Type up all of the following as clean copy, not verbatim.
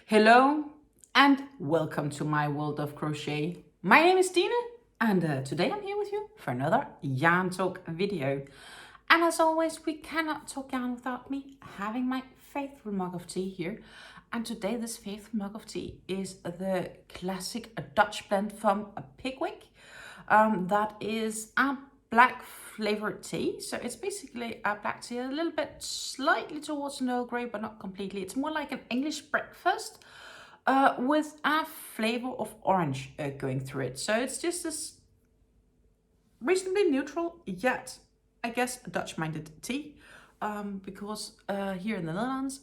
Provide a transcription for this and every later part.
Hello and welcome to my world of crochet. My name is Dina and today I'm here with you for another yarn talk video. And as always, we cannot talk yarn without me having my faithful mug of tea here. And today this faithful mug of tea is the classic Dutch blend from Pickwick. That is a black flavored tea. So it's basically a black tea, a little bit slightly towards an Earl Grey, but not completely. It's more like an English breakfast with a flavor of orange going through it. So it's just this reasonably neutral, yet I guess Dutch-minded tea. Because here in the Netherlands,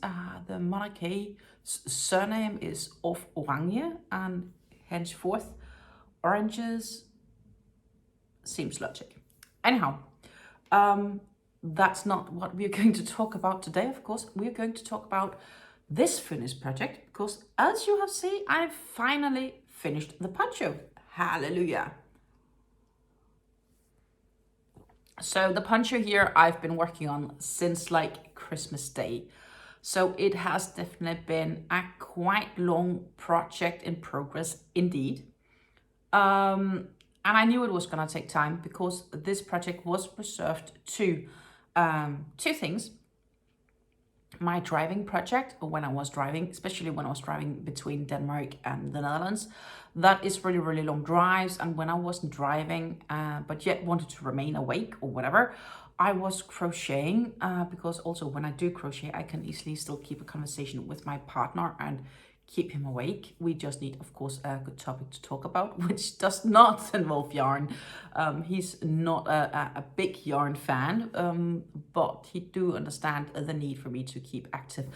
the monarchy surname is of Oranje, and henceforth oranges seems logic. Anyhow, that's not what we're going to talk about today. Of course, we're going to talk about this finished project because, as you have seen, I've finally finished the poncho. Hallelujah. So the poncho here I've been working on since like Christmas Day. So it has definitely been a quite long project in progress indeed. And I knew it was gonna take time because this project was reserved to two things. My driving project, or when I was driving, especially when I was driving between Denmark and the Netherlands, that is really, really long drives. And when I wasn't driving, but yet wanted to remain awake or whatever, I was crocheting because also when I do crochet, I can easily still keep a conversation with my partner and keep him awake. We just need, of course, a good topic to talk about, which does not involve yarn. He's not a big yarn fan, but he do understand the need for me to keep active.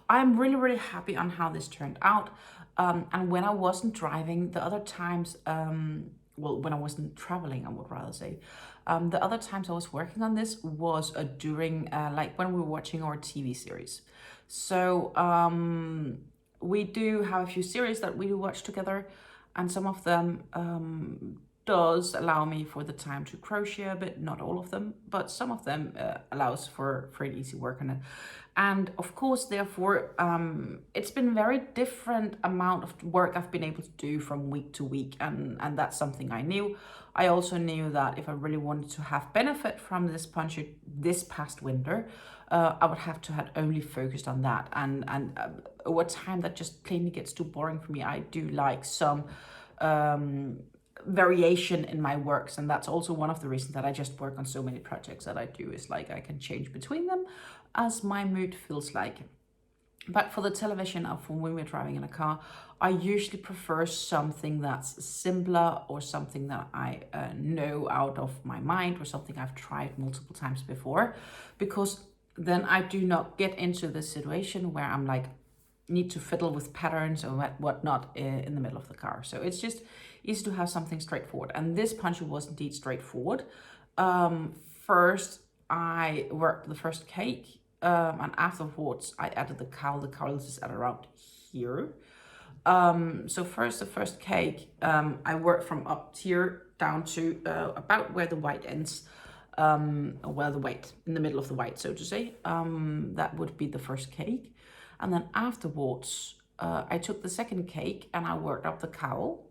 I'm really, really happy on how this turned out. And when I wasn't driving, the other times, well, when I wasn't traveling, I would rather say, the other times I was working on this was during, like when we were watching our TV series. So, we do have a few series that we do watch together, and some of them does allow me for the time to crochet a bit, not all of them, but some of them allows for an easy work on it. And of course, therefore, it's been very different amount of work I've been able to do from week to week, and that's something I knew. I also knew that if I really wanted to have benefit from this poncho this past winter, I would have to have only focused on that. And over time, that just plainly gets too boring for me. I do like some variation in my works, and that's also one of the reasons that I just work on so many projects that I do, is like I can change between them as my mood feels like. But for the television or for when we're driving in a car, I usually prefer something that's simpler or something that I know out of my mind or something I've tried multiple times before, because then I do not get into the situation where I'm like, need to fiddle with patterns or whatnot in the middle of the car. So it's just easy to have something straightforward. And this poncho was indeed straightforward. First, I worked the first cake, and afterwards I added the cowl. The cowl is at around here. So first, the first cake, I worked from up here down to about where the white ends. Well, the white, in the middle of the white, so to say. That would be the first cake. And then afterwards, I took the second cake and I worked up the cowl.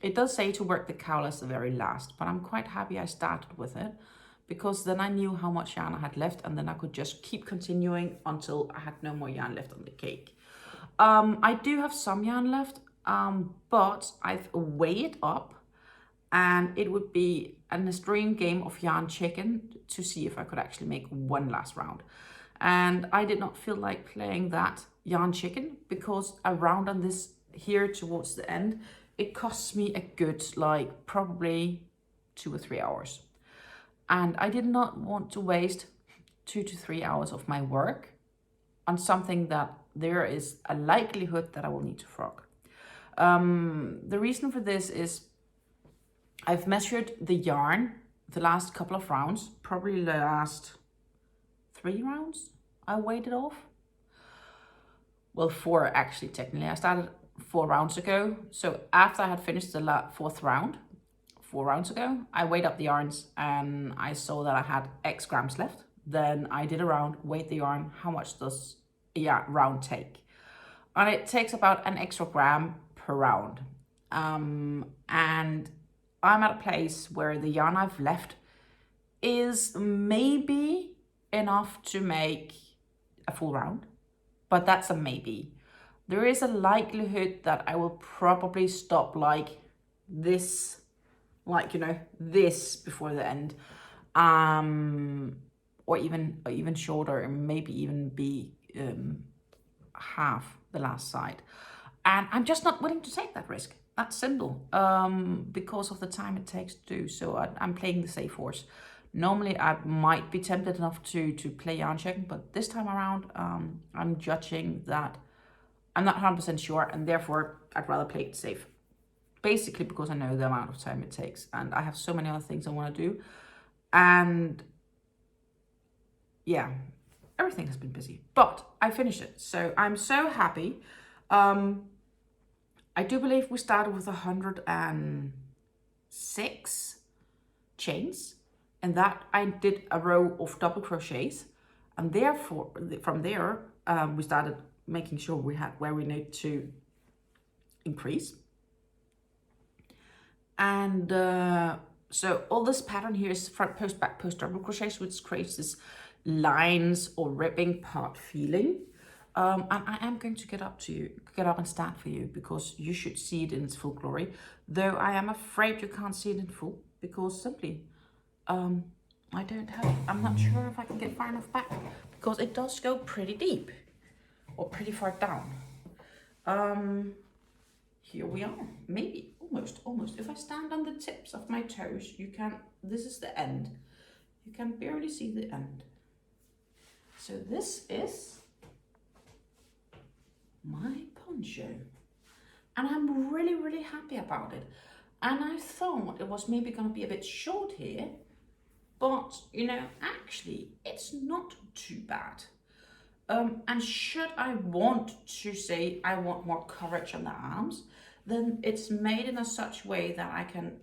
It does say to work the cowl as the very last, but I'm quite happy I started with it, because then I knew how much yarn I had left, and then I could just keep continuing until I had no more yarn left on the cake. I do have some yarn left, but I've weighed it up, and it would be an extreme game of yarn chicken to see if I could actually make one last round. And I did not feel like playing that yarn chicken, because a round on this here towards the end, it costs me a good, like probably 2 or 3 hours. And I did not want to waste 2 to 3 hours of my work on something that there is a likelihood that I will need to frog. The reason for this is I've measured the yarn the last couple of rounds, probably the last 3 rounds I weighed it off. Well, 4 actually, technically. I started 4 rounds ago. So after I had finished the 4th round, 4 rounds ago, I weighed up the yarns and I saw that I had X grams left. Then I did a round, weighed the yarn, how much does a round take? and it takes about an extra gram per round. And I'm at a place where the yarn I've left is maybe enough to make a full round, but that's a maybe. There is a likelihood that I will probably stop like this, like, you know, this before the end, or even shorter, and maybe even be half the last side. And I'm just not willing to take that risk. That's simple, because of the time it takes to do. So I'm playing the safe horse. Normally I might be tempted enough to play yarn checking, but this time around I'm judging that I'm not 100% sure, and therefore I'd rather play it safe. Basically because I know the amount of time it takes, and I have so many other things I want to do. And yeah, everything has been busy, but I finished it. So I'm so happy. I do believe we started with 106 chains, and that I did a row of double crochets, and therefore from there we started making sure we had where we need to increase. And so all this pattern here is front post, back post, double crochets, which creates this lines or ribbing part feeling. And I am going to get up and stand for you, because you should see it in its full glory. Though I am afraid you can't see it in full, because simply I'm not sure if I can get far enough back, because it does go pretty deep or pretty far down. Here we are, maybe almost. If I stand on the tips of my toes, this is the end. You can barely see the end. So this is my poncho, and I'm really happy about it. And I thought it was maybe going to be a bit short here, but you know, actually it's not too bad. And should I want to say I want more coverage on the arms, then it's made in a such way that I can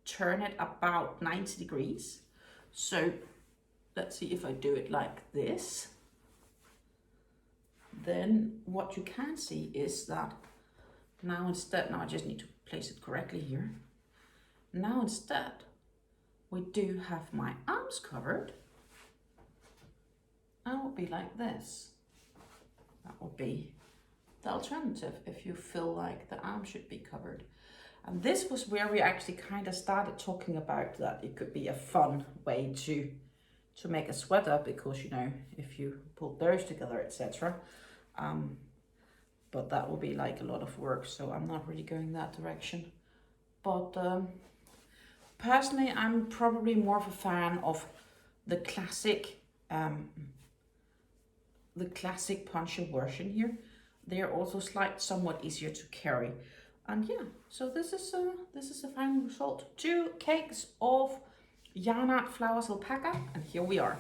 turn it about 90 degrees. So let's see if I do it like this. Then what you can see is that now I just need to place it correctly here. Now instead, we do have my arms covered. And it will be like this. That will be the alternative if you feel like the arm should be covered. And this was where we actually kind of started talking about that it could be a fun way to make a sweater, because you know, if you pull those together, etc. But that will be like a lot of work, so I'm not really going that direction. But personally, I'm probably more of a fan of the classic poncho version here. They are also somewhat easier to carry. And yeah, so this is the final result. 2 cakes of yarn art flowers alpaca, and here we are.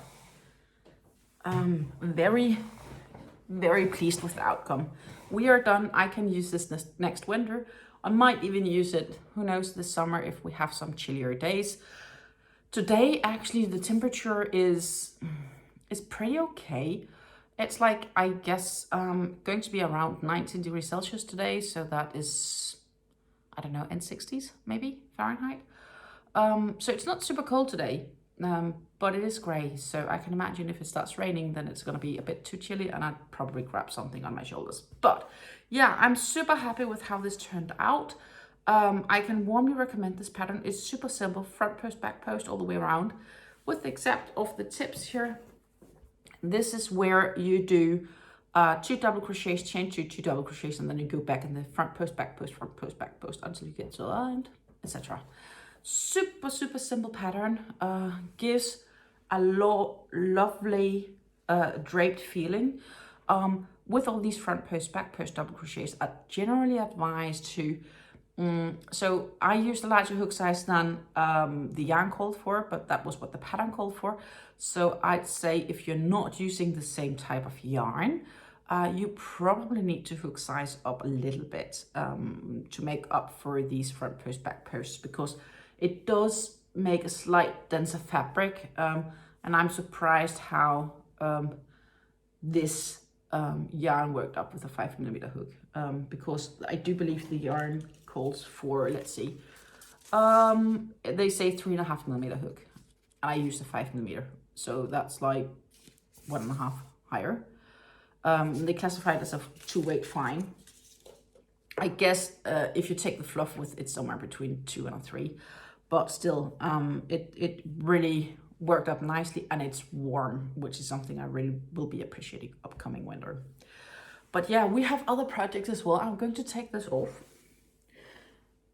Very pleased with the outcome. We are done. I can use this next winter. I might even use it, who knows, this summer if we have some chillier days. Today actually the temperature is pretty okay. It's like, I guess, going to be around 19 degrees Celsius today, so that is, I don't know, in 60s maybe Fahrenheit. So it's not super cold today, but it is grey, so I can imagine if it starts raining, then it's going to be a bit too chilly, and I'd probably grab something on my shoulders. But yeah, I'm super happy with how this turned out. I can warmly recommend this pattern. It's super simple, front post, back post, all the way around, with the except of the tips here. This is where you do 2 double crochets, chain 2, 2 double crochets, and then you go back in the front post, back post, front post, back post until you get to the end, etc. Super simple pattern. Gives a lovely draped feeling. With all these front post, back post double crochets, I generally advise to so I used a larger hook size than the yarn called for, but that was what the pattern called for. So I'd say if you're not using the same type of yarn, you probably need to hook size up a little bit to make up for these front post, back posts, because it does make a slight denser fabric, and I'm surprised how this yarn worked up with a 5mm hook, because I do believe the yarn calls for, let's see, they say 3.5mm hook, and I used a 5mm, so that's like 1.5 higher. They classify it as a 2-weight fine. I guess if you take the fluff with, it's somewhere between 2 and a 3, but still, it really worked up nicely, and it's warm, which is something I really will be appreciating upcoming winter. But yeah, we have other projects as well. I'm going to take this off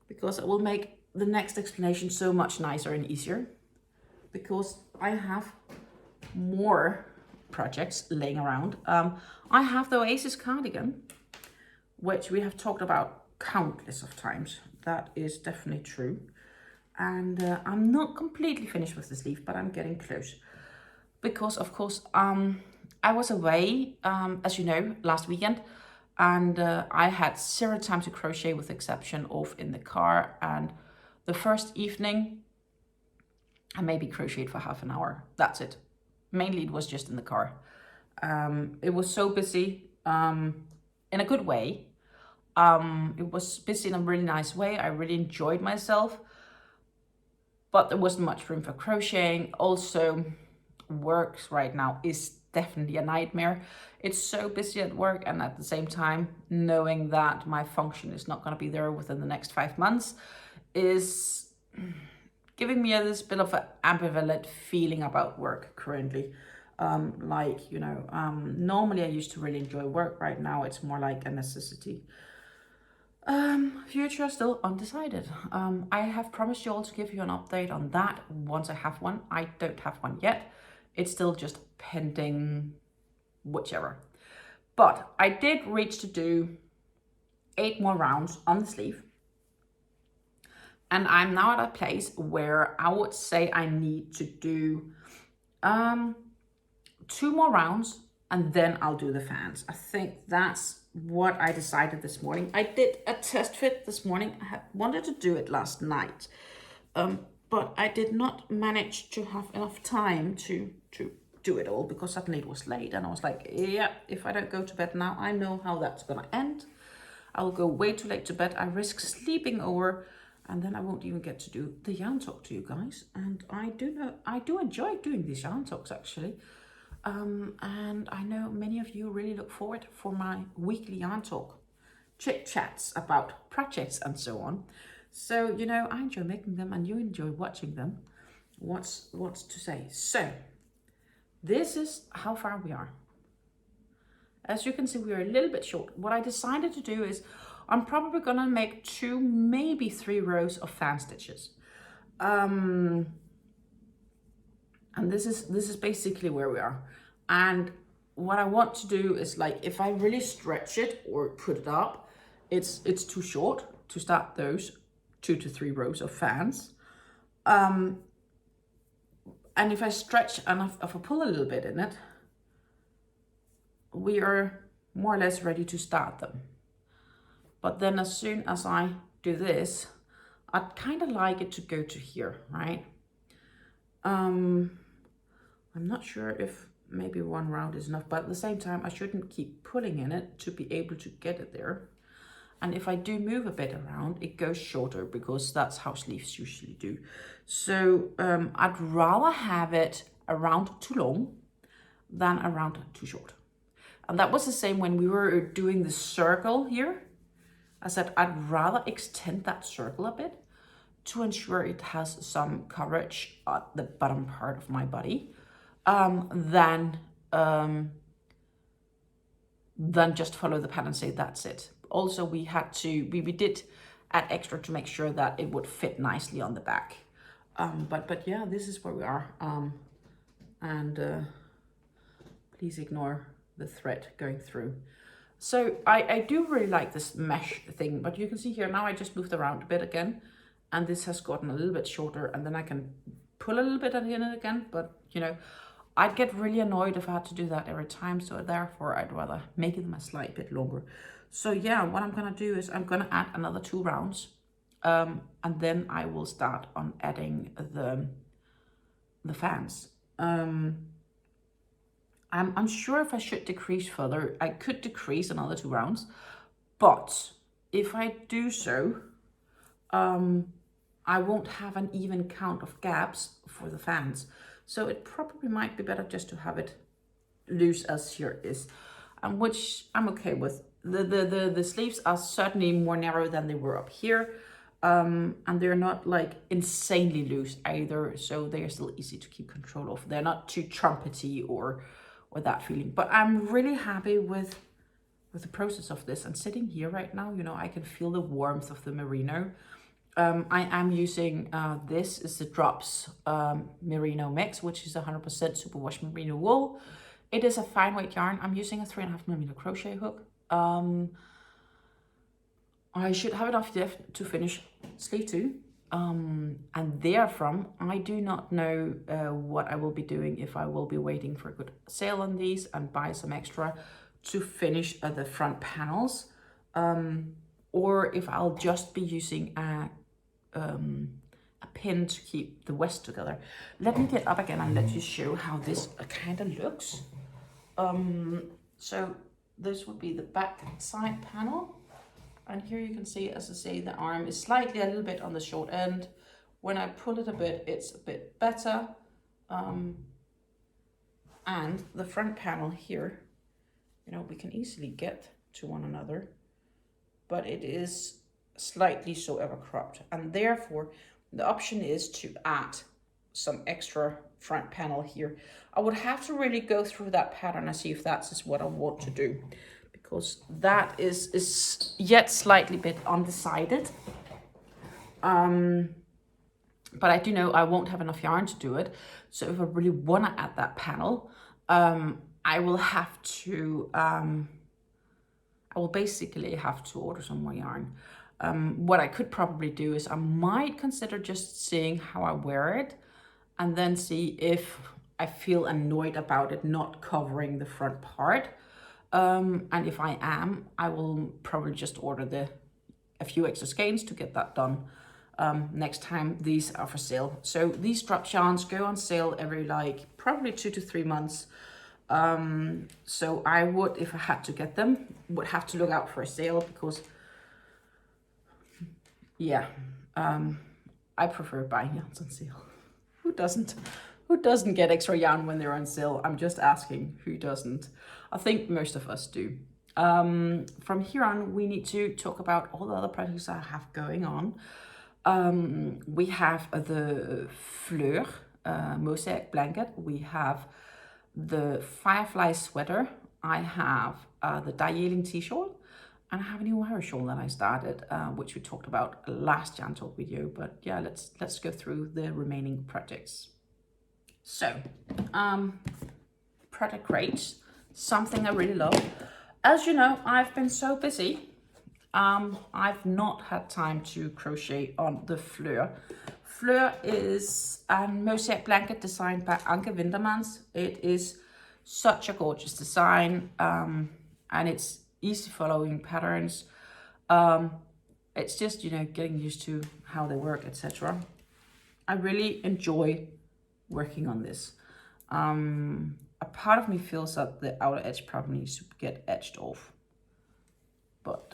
because it will make the next explanation so much nicer and easier, because I have more projects laying around. I have the Oasis Cardigan, which we have talked about countless of times. That is definitely true. And I'm not completely finished with the sleeve, but I'm getting close. Because, of course, I was away, as you know, last weekend. And I had 0 time to crochet, with the exception of in the car. And the first evening, I maybe crocheted for half an hour. That's it. Mainly it was just in the car. It was so busy, in a good way. It was busy in a really nice way. I really enjoyed myself, but there wasn't much room for crocheting. Also, work right now is definitely a nightmare. It's so busy at work, and at the same time, knowing that my function is not going to be there within the next 5 months is giving me this bit of an ambivalent feeling about work currently. Like, you know, normally I used to really enjoy work. Right now, it's more like a necessity. Future still undecided. I have promised you all to give you an update on that once I have one. I don't have one yet. It's still just pending whichever. But I did reach to do 8 more rounds on the sleeve. And I'm now at a place where I would say I need to do 2 more rounds, and then I'll do the fans. I think that's what I decided this morning. I did a test fit this morning. I had wanted to do it last night, but I did not manage to have enough time to do it all, because suddenly it was late, and I was like, yeah, if I don't go to bed now, I know how that's gonna end. I'll go way too late to bed. I risk sleeping over, and then I won't even get to do the yarn talk to you guys. And I do enjoy doing these yarn talks, actually. And I know many of you really look forward for my weekly yarn talk chit chats about projects and so on. So, you know, I enjoy making them, and you enjoy watching them. What's to say? So this is how far we are. As you can see, we are a little bit short. What I decided to do is I'm probably gonna make 2, maybe 3 rows of fan stitches. And this is basically where we are. And what I want to do is, like, if I really stretch it or put it up, it's too short to start those 2 to 3 rows of fans. And if I stretch enough, if I pull a little bit in it, we are more or less ready to start them. But then as soon as I do this, I'd kind of like it to go to here, right? I'm not sure if maybe 1 round is enough, but at the same time, I shouldn't keep pulling in it to be able to get it there. And if I do move a bit around, it goes shorter, because that's how sleeves usually do. So I'd rather have it around too long than around too short. And that was the same when we were doing the circle here. I said I'd rather extend that circle a bit to ensure it has some coverage at the bottom part of my body, than just follow the pattern and say that's it. Also, we did add extra to make sure that it would fit nicely on the back. But yeah, this is where we are. Please ignore the thread going through. So I do really like this mesh thing, but you can see here now I just moved around a bit again, and this has gotten a little bit shorter, and then I can pull a little bit in it again. But you know, I'd get really annoyed if I had to do that every time, so therefore I'd rather make them a slight bit longer. So yeah, what I'm gonna do is I'm gonna add another 2 rounds, and then I will start on adding the fans. I'm unsure if I should decrease further. I could decrease another 2 rounds, but if I do so, I won't have an even count of gaps for the fans. So it probably might be better just to have it loose as here is, which I'm okay with. The sleeves are certainly more narrow than they were up here. And they're not like insanely loose either, so they're still easy to keep control of. They're not too trumpety or that feeling. But I'm really happy with the process of this. And sitting here right now, you know, I can feel the warmth of the merino. I am using this is the Drops merino mix, which is 100% superwash merino wool. It is a fine weight yarn. I'm using a 3.5mm crochet hook. I should have enough depth to finish sleeve 2. And therefrom, I do not know what I will be doing, if I will be waiting for a good sale on these and buy some extra to finish the front panels, or if I'll just be using a pin to keep the west together. Let me get up again and let you show how this kind of looks. So this would be the back side panel. And here you can see, as I say, the arm is slightly a little bit on the short end. When I pull it a bit, it's a bit better. And the front panel here, you know, we can easily get to one another, but it is slightly so ever cropped. And therefore, the option is to add some extra front panel here. I would have to really go through that pattern and see if that's what I want to do, because that is yet slightly bit undecided. But I do know I won't have enough yarn to do it. So if I really want to add that panel, I will have to, I will basically have to order some more yarn. What I could probably do is I might consider just seeing how I wear it and then see if I feel annoyed about it not covering the front part. And if I am, I will probably just order a few extra skeins to get that done next time these are for sale. So these drop yarns go on sale every probably 2 to 3 months. So I would, if I had to get them, would have to look out for a sale, because yeah, I prefer buying yarns on sale. Who doesn't? Who doesn't get extra yarn when they're on sale? I'm just asking, who doesn't? I think most of us do. From here on, we need to talk about all the other projects I have going on. We have the Fleur Mosiac blanket. We have the Firefly sweater. I have the DarjeelingTea Shawl. And I have a new Virus Shawl that I started, which we talked about last Yarn Talk video. But yeah, let's go through the remaining projects. So, product crates, something I really love. As you know, I've been so busy. I've not had time to crochet on the Fleur. Fleur is a mosaic blanket designed by Anke Wintermans. It is such a gorgeous design, and it's easy following patterns. It's just, you know, getting used to how they work, etc. I really enjoy working on this. A part of me feels that the outer edge probably needs to get edged off, but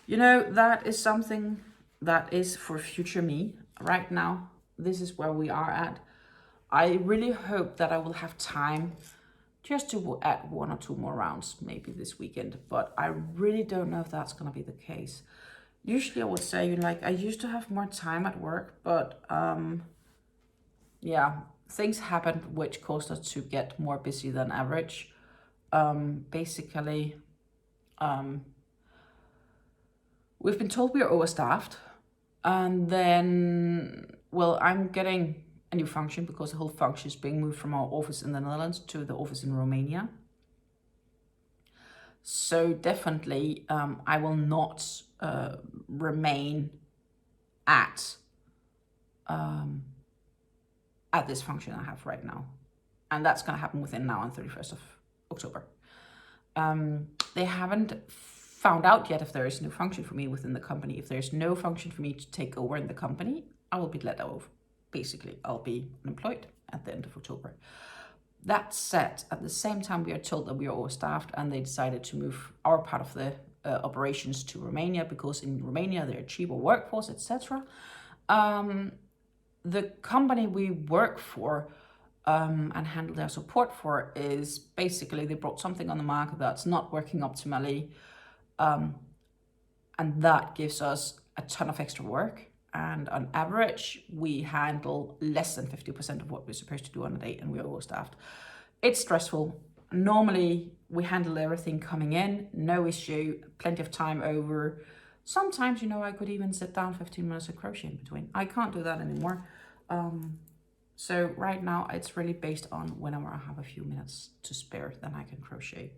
you know, that is something that is for future me. Right now, this is where we are at. I really hope that I will have time just to add 1 or 2 more rounds, maybe this weekend, but I really don't know if that's gonna be the case. Usually I would say, like, I used to have more time at work, but yeah, things happened which caused us to get more busy than average. Basically, we've been told we are overstaffed, and then, well, I'm getting a new function because the whole function is being moved from our office in the Netherlands to the office in Romania. So definitely, I will not remain at this function I have right now. And that's going to happen within now and 31st of October. They haven't found out yet if there is no function for me within the company. If there's no function for me to take over in the company, I will be let off. Basically, I'll be unemployed at the end of October. That said, at the same time, we are told that we are overstaffed, and they decided to move our part of the operations to Romania, because in Romania they're a cheaper workforce, etc. The company we work for and handle their support for is basically, they brought something on the market that's not working optimally, and that gives us a ton of extra work. And on average, we handle less than 50% of what we're supposed to do on a day, and we're overstaffed. It's stressful. Normally, we handle everything coming in, no issue, plenty of time over. Sometimes, you know, I could even sit down 15 minutes of crochet in between. I can't do that anymore. So right now, it's really based on whenever I have a few minutes to spare, then I can crochet.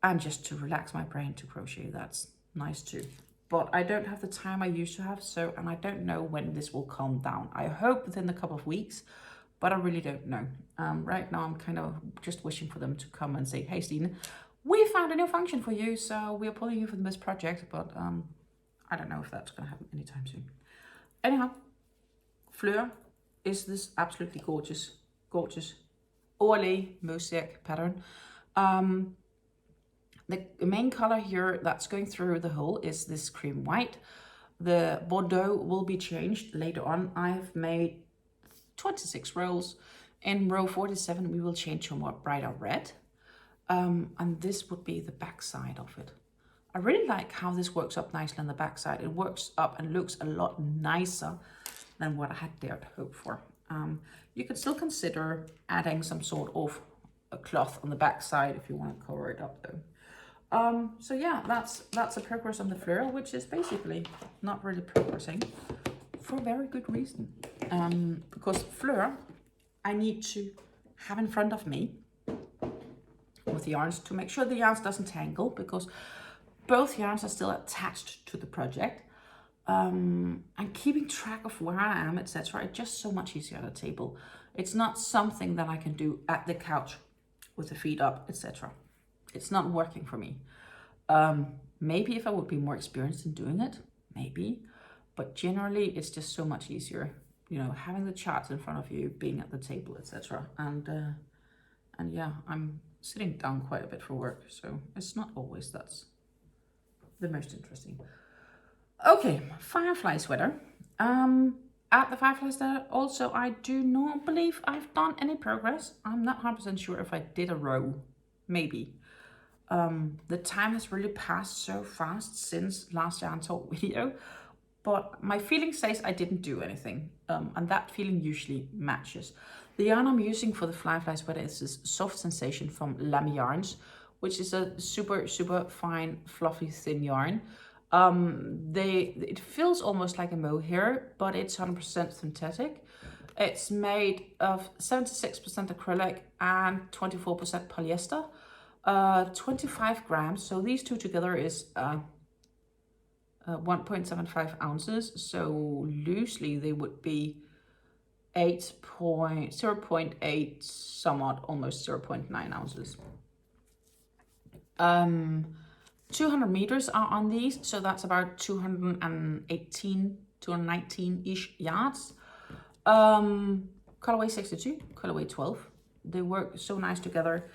And just to relax my brain to crochet, that's nice too. But I don't have the time I used to have, so, and I don't know when this will calm down. I hope within a couple of weeks, but I really don't know. Right now, I'm kind of just wishing for them to come and say, hey, Stine, we found a new function for you, so we're pulling you from this project, but I don't know if that's going to happen anytime soon. Anyhow, Fleur is this absolutely gorgeous, gorgeous Overlay Mosiac pattern. The main color here that's going through the hole is this cream white. The Bordeaux will be changed later on. I've made 26 rows. In row 47, we will change to a more brighter red. And this would be the back side of it. I really like how this works up nicely on the back side. It works up and looks a lot nicer than what I had dared hope for. You could still consider adding some sort of a cloth on the back side if you want to cover it up though. So yeah, that's a progress on the Fleur, which is basically not really progressing for a very good reason. Because Fleur, I need to have in front of me with the yarns to make sure the yarns doesn't tangle, because both yarns are still attached to the project. And keeping track of where I am, etc., it's just so much easier at a table. It's not something that I can do at the couch with the feet up, etc. It's not working for me. Maybe if I would be more experienced in doing it, maybe, but generally it's just so much easier, you know, having the charts in front of you, being at the table, etc. And yeah, I'm sitting down quite a bit for work, so it's not always that's the most interesting. Okay, Firefly sweater. At the Firefly sweater also, I do not believe I've done any progress. I'm not 100% sure if I did a row, maybe. The time has really passed so fast since last yarn talk video, but my feeling says I didn't do anything, and that feeling usually matches. The yarn I'm using for the Firefly sweater is this Soft Sensation from Lamy Yarns, which is a super, super fine, fluffy, thin yarn. It feels almost like a mohair, but it's 100% synthetic. It's made of 76% acrylic and 24% polyester. 25 grams, so these two together is 1.75 ounces, so loosely they would be 0.8 somewhat, almost 0.9 ounces. 200 meters are on these, so that's about 219-ish yards. Colorway 62, colorway 12, they work so nice together.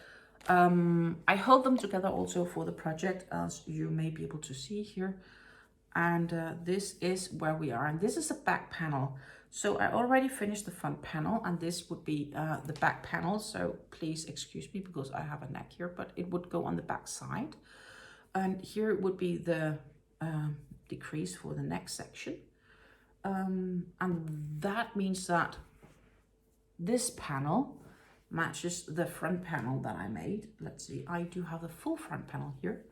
I held them together also for the project, as you may be able to see here. And this is where we are. And this is the back panel. So I already finished the front panel, and this would be the back panel. So please excuse me because I have a neck here, but it would go on the back side. And here would be the decrease for the next section. And that means that this panel matches the front panel that I made. Let's see, I do have the full front panel here.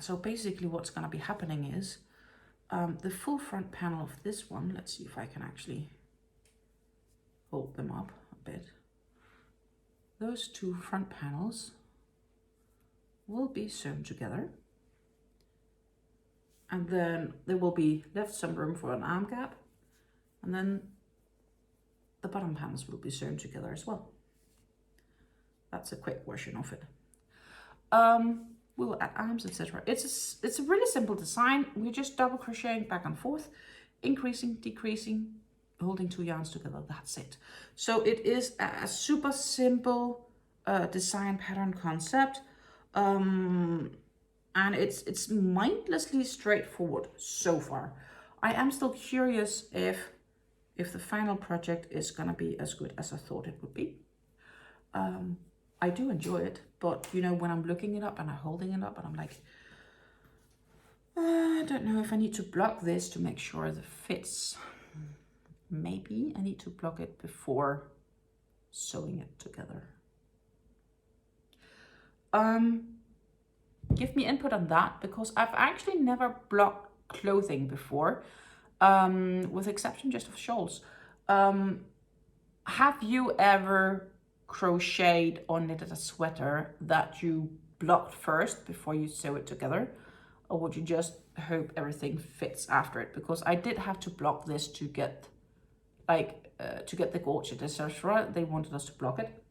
So basically what's going to be happening is the full front panel of this one, let's see if I can actually hold them up a bit. Those two front panels will be sewn together. And then there will be left some room for an arm gap. And then the bottom panels will be sewn together as well. That's a quick version of it. We will add arms, etc. It's a really simple design. We're just double crocheting back and forth, increasing, decreasing, holding 2 yarns together, that's it. So it is a super simple design pattern concept, and it's mindlessly straightforward so far. I am still curious if the final project is gonna be as good as I thought it would be. I do enjoy it, but you know, when I'm looking it up and I'm holding it up and I'm like, I don't know if I need to block this to make sure it fits. Maybe I need to block it before sewing it together. Give me input on that, because I've actually never blocked clothing before, with exception just of shawls. Have you ever crocheted or knitted a sweater that you blocked first before you sew it together? Or would you just hope everything fits after it? Because I did have to block this to get the gauge, etc. They wanted us to block it.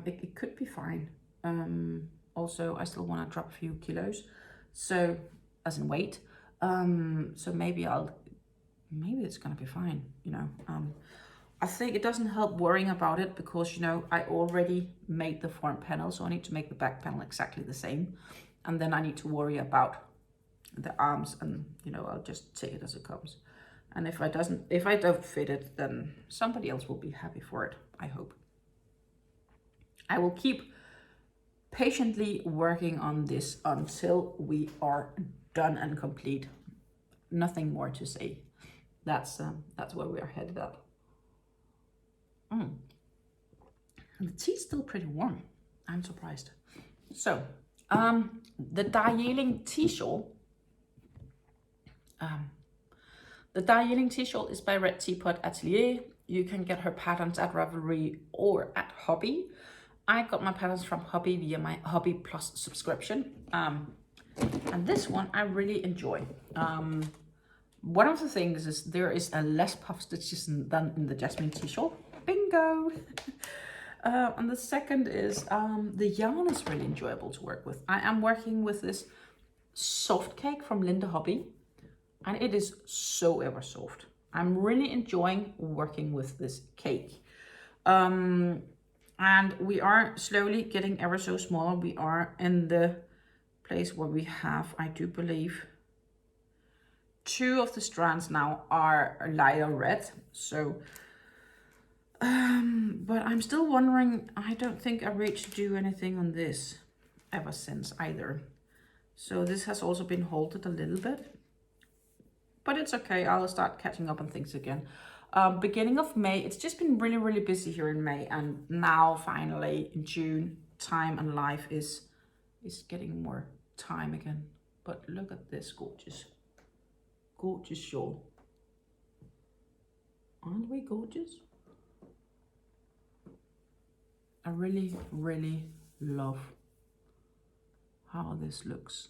It could be fine. Also, I still want to drop a few kilos, so as in weight. So maybe it's gonna be fine. You know, I think it doesn't help worrying about it, because you know I already made the front panel, so I need to make the back panel exactly the same, and then I need to worry about the arms, and you know, I'll just take it as it comes. And if I don't fit it, then somebody else will be happy for it, I hope. I will keep patiently working on this until we are done and complete. Nothing more to say. That's where we are headed up. And the tea's still pretty warm. I'm surprised. So, the DarjeelingTea Shawl. The DarjeelingTea Shawl is by RedTeapotAtelier. You can get her patterns at Ravelry or at Hobbii. I got my patterns from Hobbii via my Hobbii Plus subscription. And this one I really enjoy. One of the things is there is a less puff stitches than in the Jasmine Tea Shawl. Bingo! And the second is the yarn is really enjoyable to work with. I am working with this soft cake from LindeHobby, and it is so ever soft. I'm really enjoying working with this cake. And we are slowly getting ever so smaller. We are in the place where we have, I do believe, 2 of the strands now are lighter red. So, but I'm still wondering, I don't think I reached to do anything on this ever since either. So this has also been halted a little bit, but it's okay. I'll start catching up on things again. Beginning of May, it's just been really, really busy here in May, and now finally in June, time and life is getting more time again. But look at this gorgeous, gorgeous shawl. Aren't we gorgeous? I really, really love how this looks.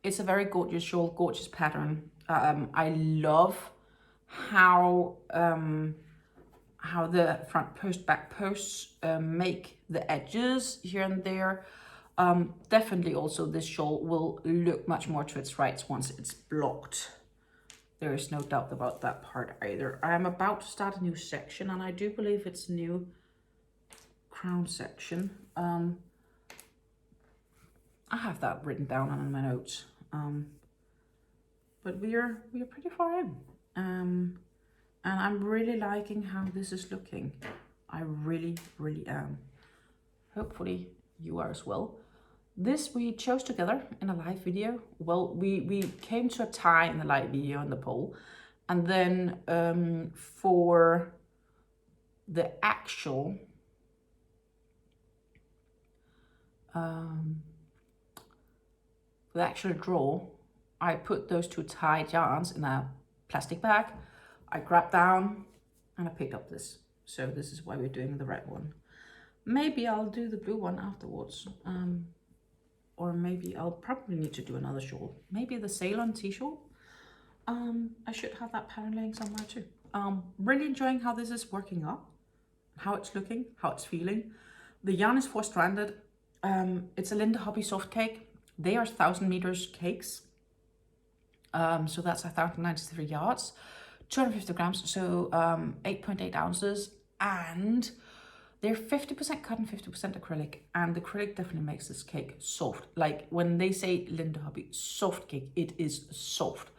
It's a very gorgeous shawl, gorgeous pattern. I love how the front post, back posts make the edges here and there. Definitely also this shawl will look much more to its rights once it's blocked. There is no doubt about that part either. I am about to start a new section, and I do believe it's a new crown section. I have that written down on my notes. But we are pretty far in. And I'm really liking how this is looking. I really, really am. Hopefully you are as well. This we chose together in a live video. Well, we came to a tie in the live video in the poll. And then for the actual draw, I put those 2 tied yarns in a plastic bag. I grabbed down and I picked up this. So this is why we're doing the red one. Maybe I'll do the blue one afterwards. Or maybe I'll probably need to do another shawl. Maybe the Ceylon-Tea Shawl. I should have that pattern laying somewhere too. Really enjoying how this is working up, how it's looking, how it's feeling. The yarn is 4-stranded. It's a LindeHobby Soft Cake. They are 1,000 meters cakes. So that's 1,093 yards, 250 grams, so 8.8 ounces, and they're 50% cotton, 50% acrylic, and the acrylic definitely makes this cake soft. Like when they say LindeHobby Soft Cake, it is soft.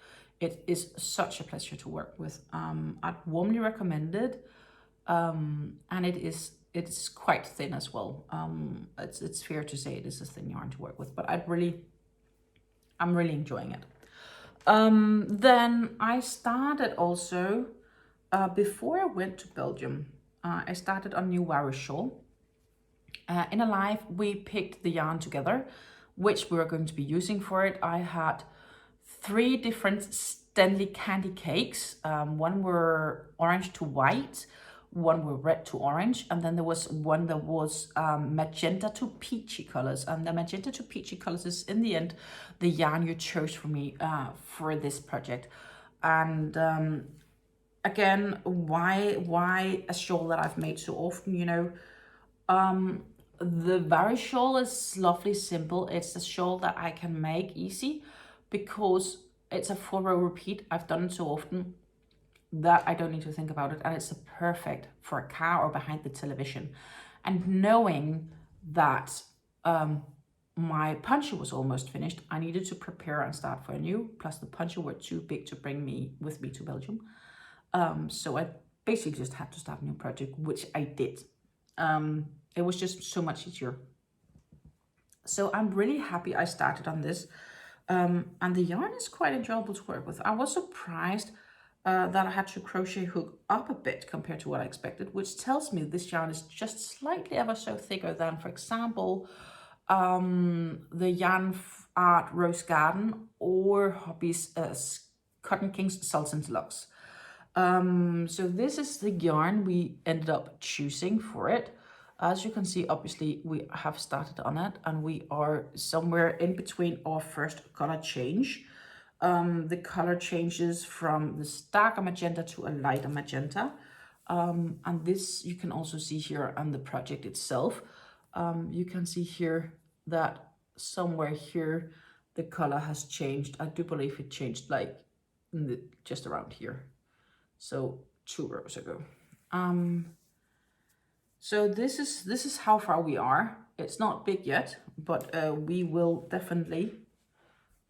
It is such a pleasure to work with. I'd warmly recommend it, and it's quite thin as well. It's fair to say it is a thin yarn to work with, but I'm really enjoying it. Then I started also, before I went to Belgium, I started a new Virus Shawl. In a live, we picked the yarn together, which we were going to be using for it. I had 3 different Stenli Candy Cakes. One were orange to white, one were red to orange, and then there was one that was magenta to peachy colors. And the magenta to peachy colors is, in the end, the yarn you chose for me for this project. And again, why a shawl that I've made so often, you know. The Virus Shawl is lovely simple. It's a shawl that I can make easy because it's a 4-row repeat. I've done it so often that I don't need to think about it, and it's perfect for a car or behind the television. And knowing that my poncho was almost finished, I needed to prepare and start for a new, plus the poncho were too big to bring with me to Belgium. So I basically just had to start a new project, which I did. It was just so much easier. So I'm really happy I started on this. And the yarn is quite enjoyable to work with. I was surprised that I had to crochet hook up a bit compared to what I expected, which tells me this yarn is just slightly ever so thicker than, for example, the Yarn Art Rose Garden or Hobbie's Cotton Kings Sultan Deluxe. So this is the yarn we ended up choosing for it. As you can see, obviously we have started on it, and we are somewhere in between our first color change. The color changes from this darker magenta to a lighter magenta. And this you can also see here on the project itself. You can see here that somewhere here the color has changed. I do believe it changed like just around here. So 2 rows ago. So this is how far we are. It's not big yet, but we will definitely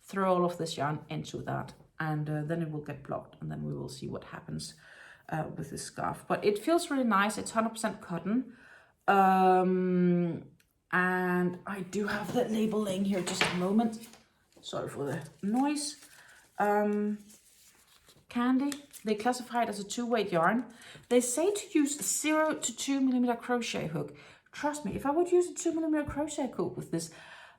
throw all of this yarn into that, and then it will get blocked, and then we will see what happens with this scarf. But it feels really nice. It's 100% cotton. And I do have the label laying here, just a moment. Sorry for the noise. Candy, they classify it as a 2-weight yarn. They say to use 0 to 2 millimeter crochet hook. Trust me, if I would use a 2 millimeter crochet hook with this,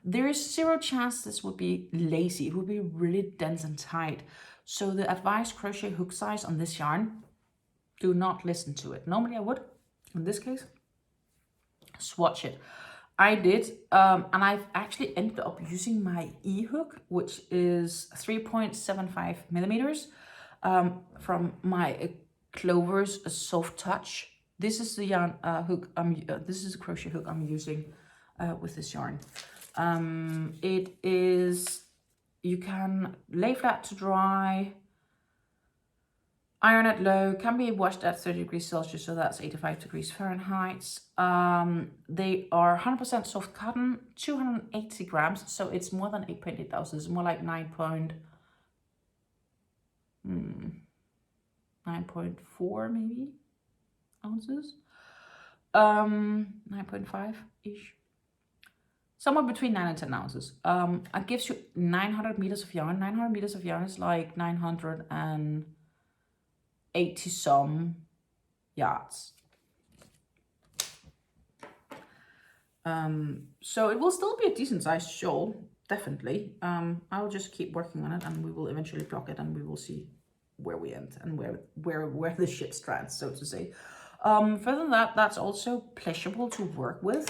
there is 0 chance this would be lacy. It would be really dense and tight. So the advised crochet hook size on this yarn, do not listen to it. Normally I would, in this case, swatch it. I did, and I've actually ended up using my E-hook, which is 3.75 millimeters. From my Clover's Soft Touch. This is the yarn hook. This is a crochet hook I'm using with this yarn. It is, you can lay flat to dry, iron at low, can be washed at 30 degrees Celsius, so that's 85 degrees Fahrenheit. They are 100% soft cotton, 280 grams, so it's more than 8.8 ounces. It's more like 9.4 maybe ounces, 9.5-ish, somewhere between 9 and 10 ounces. It gives you 900 meters of yarn. 900 meters of yarn is like 980 some yards. So it will still be a decent sized shawl, definitely. I'll just keep working on it, and we will eventually block it, and we will see where we end and where the ship strands, so to say. Further than that, that's also pleasurable to work with.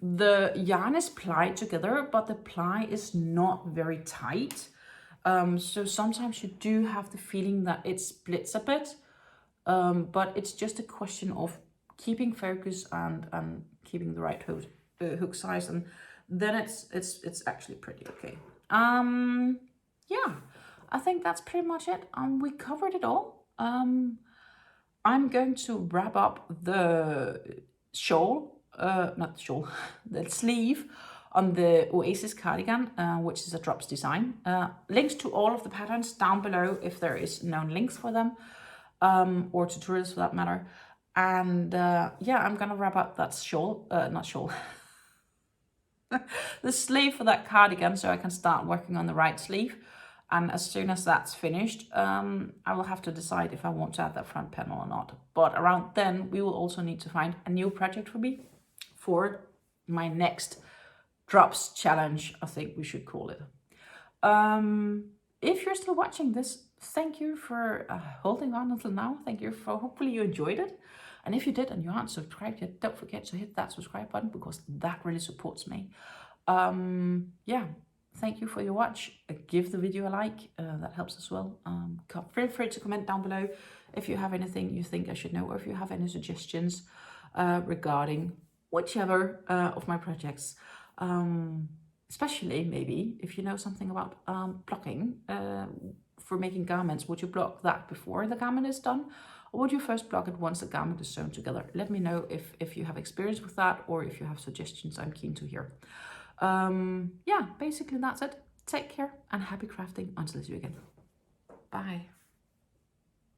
The yarn is plied together, but the ply is not very tight. So sometimes you do have the feeling that it splits a bit, but it's just a question of keeping focus and keeping the right hook size, and then it's actually pretty okay. Yeah. I think that's pretty much it. We covered it all. I'm going to wrap up the shawl, not the shawl, the sleeve on the Oasis Cardigan, which is a drops design. Links to all of the patterns down below if there is known links for them, or tutorials for that matter. And yeah, I'm gonna wrap up that shawl, not shawl, the sleeve for that cardigan, so I can start working on the right sleeve. And as soon as that's finished, I will have to decide if I want to add that front panel or not. But around then, we will also need to find a new project for me for my next drops challenge, I think we should call it. If you're still watching this, thank you for holding on until now. Thank you for, hopefully you enjoyed it. And if you did and you aren't subscribed yet, don't forget to hit that subscribe button because that really supports me. Yeah, thank you for your watch. Give the video a like, that helps as well. Feel free to comment down below if you have anything you think I should know, or if you have any suggestions regarding whichever of my projects. Especially maybe if you know something about blocking for making garments. Would you block that before the garment is done, or would you first block it once the garment is sewn together? Let me know if you have experience with that, or if you have suggestions. I'm keen to hear. Yeah, basically that's it. Take care and happy crafting until I see you again. Bye.